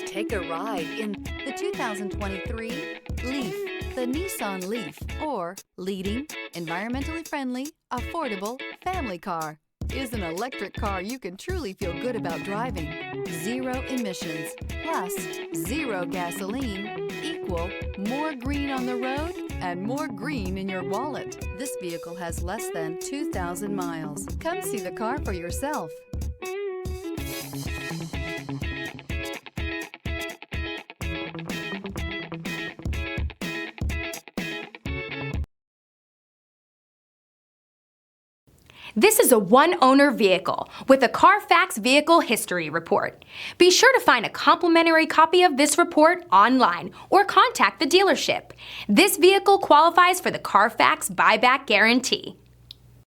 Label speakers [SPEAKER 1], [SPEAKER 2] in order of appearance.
[SPEAKER 1] Take a ride in the 2023 Leaf. The Nissan Leaf, or leading, environmentally friendly, affordable family car, is an electric car you can truly feel good about driving. Zero emissions plus zero gasoline equal more green on the road and more green in your wallet. This vehicle has less than 2,000 miles. Come see the car for yourself.
[SPEAKER 2] This is a one-owner vehicle with a Carfax Vehicle History Report. Be sure to find a complimentary copy of this report online or contact the dealership. This vehicle qualifies for the Carfax Buyback Guarantee.